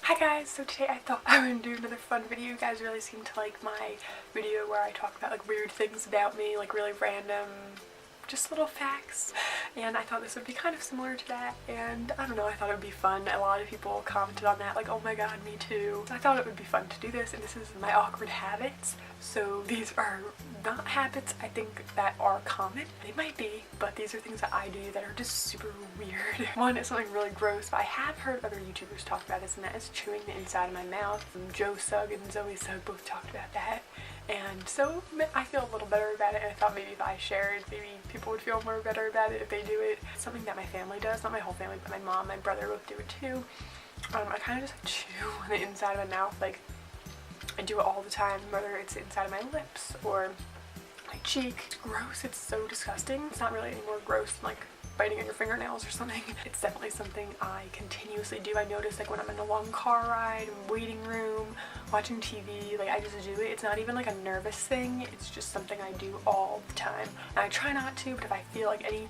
Hi guys, so today I thought I would do another fun video. You guys really seem to like my video where I talk about like weird things about me, like really random, just little facts, and I thought this would be kind of similar to that, and I don't know, I thought it would be fun. A lot of people commented on that like, oh my god, me too. So I thought it would be fun to do this, and this is my awkward habits. So these are not habits I think that are common. They might be, but these are things that I do that are just super weird. One is something really gross, but I have heard other YouTubers talk about this, and that is chewing the inside of my mouth. Joe Sugg and Zoe Sugg both talked about that. And so I feel a little better about it, and I thought maybe if I shared, maybe people would feel more better about it if they do it. It's something that my family does, not my whole family, but my mom, my brother both do it too. I kind of just like, chew on the inside of my mouth, like I do it all the time, whether it's inside of my lips or my cheek. It's gross, it's so disgusting. It's not really any more gross than like biting on your fingernails or something. It's definitely something I continuously do. I notice like when I'm in a long car ride, waiting room, watching TV, like I just do it. It's not even like a nervous thing, it's just something I do all the time. And I try not to, but if I feel like any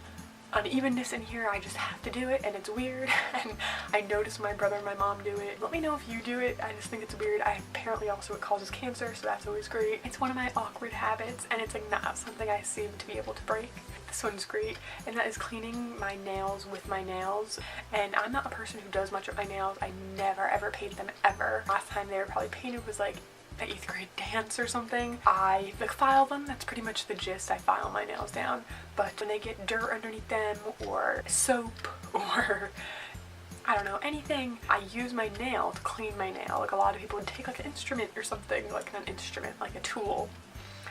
unevenness in here, I just have to do it, and it's weird. And I notice my brother and my mom do it. Let me know if you do it. I just think it's weird. Apparently also it causes cancer, so that's always great. It's one of my awkward habits, and it's like not something I seem to be able to break. This one's great, and that is cleaning my nails with my nails. And I'm not a person who does much with my nails. I never ever paint them ever. Last time they were probably painted was like the 8th grade dance or something. I like file them, that's pretty much the gist. I file my nails down, but when they get dirt underneath them or soap or I don't know, anything, I use my nail to clean my nail. Like a lot of people would take like an instrument or something, like not an instrument, like a tool,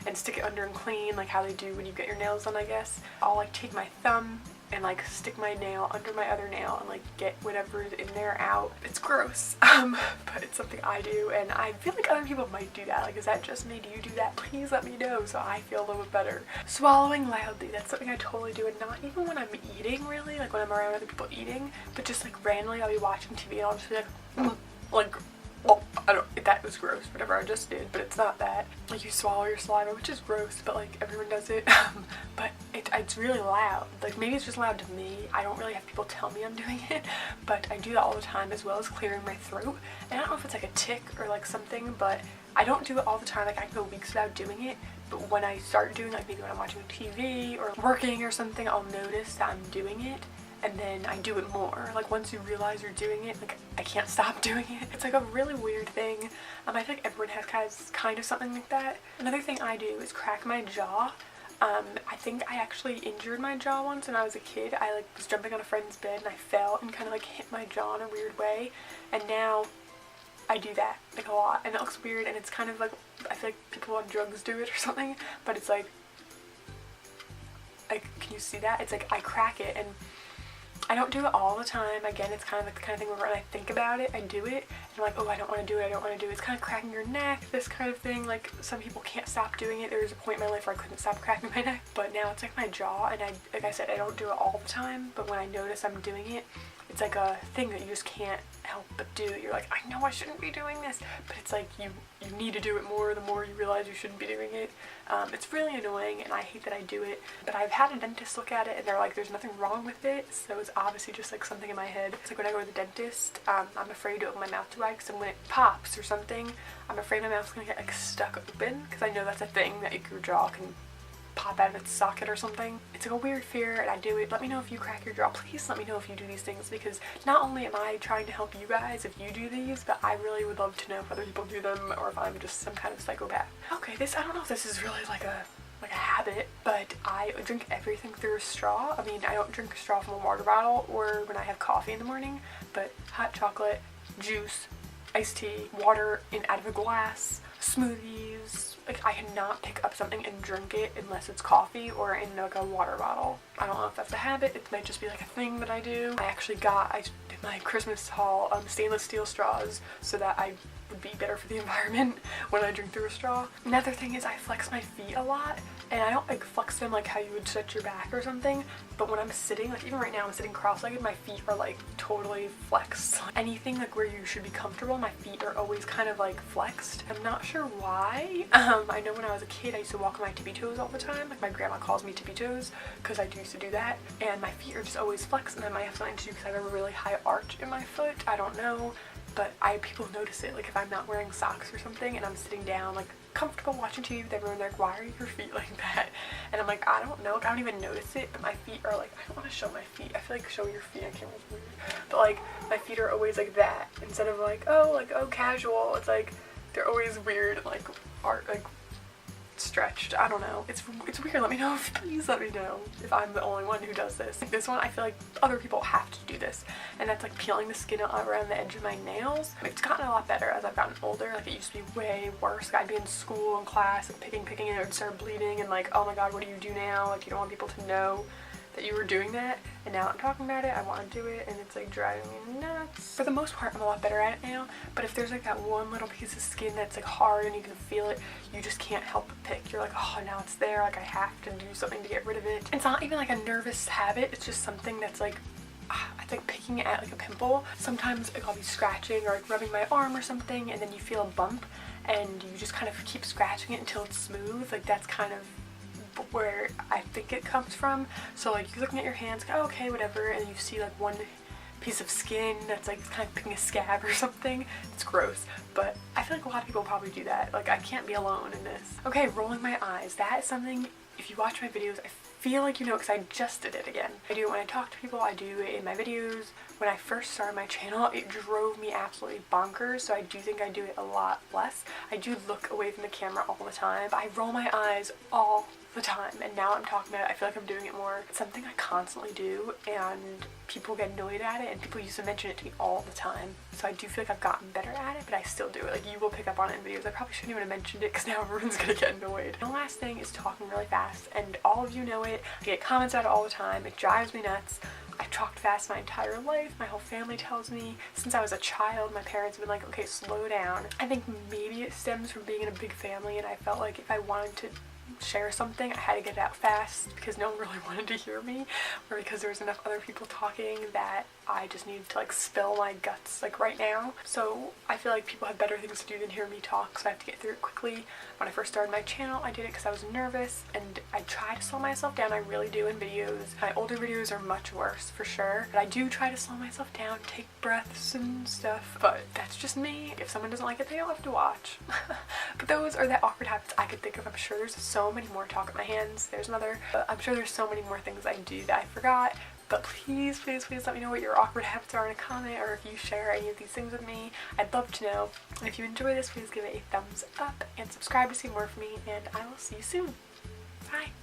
and stick it under and clean, like how they do when you get your nails done, I guess. I'll like take my thumb and like stick my nail under my other nail and like get whatever's in there out. It's gross, but it's something I do, and I feel like other people might do that. Like, is that just me? Do you do that? Please let me know so I feel a little bit better. Swallowing loudly, that's something I totally do, and not even when I'm eating really, like when I'm around other people eating, but just like randomly I'll be watching TV and I'll just be like oh, that was gross, whatever I just did, but it's not that. Like you swallow your saliva, which is gross, but like everyone does it. But it's really loud. Like maybe it's just loud to me. I don't really have people tell me I'm doing it, but I do that all the time, as well as clearing my throat. And I don't know if it's like a tick or like something, but I don't do it all the time. Like I can go weeks without doing it, but when I start doing, like maybe when I'm watching TV or working or something, I'll notice that I'm doing it. And then I do it more. Like once you realize you're doing it, like I can't stop doing it. It's like a really weird thing. I feel like everyone has kind of something like that. Another thing I do is crack my jaw. I think I actually injured my jaw once when I was a kid. I like was jumping on a friend's bed and I fell and kind of like hit my jaw in a weird way. And now I do that like a lot, and it looks weird, and it's kind of like, I feel like people on drugs do it or something, but it's like can you see that? It's like I crack it, and I don't do it all the time. Again, it's kind of like the kind of thing where when I think about it, I do it, and I'm like, oh, I don't want to do it, I don't want to do it. It's kind of cracking your neck, this kind of thing. Like, some people can't stop doing it. There was a point in my life where I couldn't stop cracking my neck, but now it's like my jaw, and like I said, I don't do it all the time, but when I notice I'm doing it, it's like a thing that you just can't help but do. You're like, I know I shouldn't be doing this, but it's like you need to do it more the more you realize you shouldn't be doing it. It's really annoying, and I hate that I do it, but I've had a dentist look at it, and they're like, there's nothing wrong with it, so it's obviously just like something in my head. It's like when I go to the dentist, I'm afraid to open my mouth too wide, because when it pops or something, I'm afraid my mouth's gonna get like stuck open, because I know that's a thing that your jaw can pop out of its socket or something. It's like a weird fear, and I do it. Let me know if you crack your jaw. Please let me know if you do these things, because not only am I trying to help you guys if you do these, but I really would love to know if other people do them or if I'm just some kind of psychopath. Okay, I don't know if this is really like a habit, but I drink everything through a straw. I mean, I don't drink a straw from a water bottle or when I have coffee in the morning, but hot chocolate, juice, iced tea, water out of a glass, smoothies. Like, I cannot pick up something and drink it unless it's coffee or in like a water bottle. I don't know if that's a habit. It might just be like a thing that I do. I did my Christmas haul stainless steel straws so that I would be better for the environment when I drink through a straw. Another thing is I flex my feet a lot, and I don't like flex them like how you would stretch your back or something, but when I'm sitting, like even right now I'm sitting cross-legged, my feet are like totally flexed. Anything like where you should be comfortable, my feet are always kind of like flexed. I'm not sure why. I know when I was a kid I used to walk on my tippy toes all the time. Like my grandma calls me tippy toes because I used to do that, and my feet are just always flexed, and I might have something to do because I have a really high arch in my foot. I don't know. but people notice it. Like if I'm not wearing socks or something and I'm sitting down like comfortable watching TV with everyone, they're like, why are your feet like that? And I'm like, I don't know, like, I don't even notice it, but my feet are like, I don't want to show my feet. I feel like showing your feet on camera is weird, but like my feet are always like that instead of like, oh casual. It's like they're always weird and like art like stretched. I don't know. It's weird. Let me know. Please let me know if I'm the only one who does this. Like this one, I feel like other people have to do this, and that's like peeling the skin around the edge of my nails. It's gotten a lot better as I've gotten older. Like it used to be way worse. Like, I'd be in school and class and picking and it would start bleeding and like, oh my god, what do you do now? Like you don't want people to know that you were doing that, and now I'm talking about it, I want to do it, and it's like driving me nuts. For the most part, I'm a lot better at it now, but if there's like that one little piece of skin that's like hard and you can feel it, you just can't help but pick. You're like, oh, now it's there, like I have to do something to get rid of it. It's not even like a nervous habit, it's just something that's like, it's like picking at like a pimple. Sometimes like, I'll be scratching or like rubbing my arm or something, and then you feel a bump, and you just kind of keep scratching it until it's smooth. Like that's kind of where I think it comes from. So like you're looking at your hands, like, oh, okay, whatever, and you see like one piece of skin that's like kind of picking a scab or something. It's gross, but I feel like a lot of people probably do that. Like I can't be alone in this. Okay, rolling my eyes. That is something, if you watch my videos, I feel like you know, because I just did it again. I do it when I talk to people, I do it in my videos. When I first started my channel, it drove me absolutely bonkers, so I do think I do it a lot less. I do look away from the camera all the time, but I roll my eyes all the time, and now I'm talking about it, I feel like I'm doing it more. It's something I constantly do, and people get annoyed at it, and people used to mention it to me all the time. So I do feel like I've gotten better at it, but I still do it. Like you will pick up on it in videos. I probably shouldn't even have mentioned it because now everyone's gonna get annoyed. And the last thing is talking really fast, and all of you know it. I get comments about it all the time. It drives me nuts. I've talked fast my entire life. My whole family tells me. Since I was a child, my parents have been like, okay, slow down. I think maybe it stems from being in a big family, and I felt like if I wanted to share something, I had to get it out fast because no one really wanted to hear me, or because there was enough other people talking that I just needed to like spill my guts like right now. So I feel like people have better things to do than hear me talk, so I have to get through it quickly. When I first started my channel, I did it because I was nervous, and I try to slow myself down. I really do in videos. My older videos are much worse for sure, but I do try to slow myself down, take breaths and stuff, but that's just me. If someone doesn't like it, they don't have to watch. But those are the awkward habits I could think of. I'm sure there's so many more. Talk at my hands, there's another, but I'm sure there's so many more things I do that I forgot. But please let me know what your awkward habits are in a comment, or if you share any of these things with me. I'd love to know. And if you enjoy this, please give it a thumbs up and subscribe to see more from me, and I will see you soon. Bye!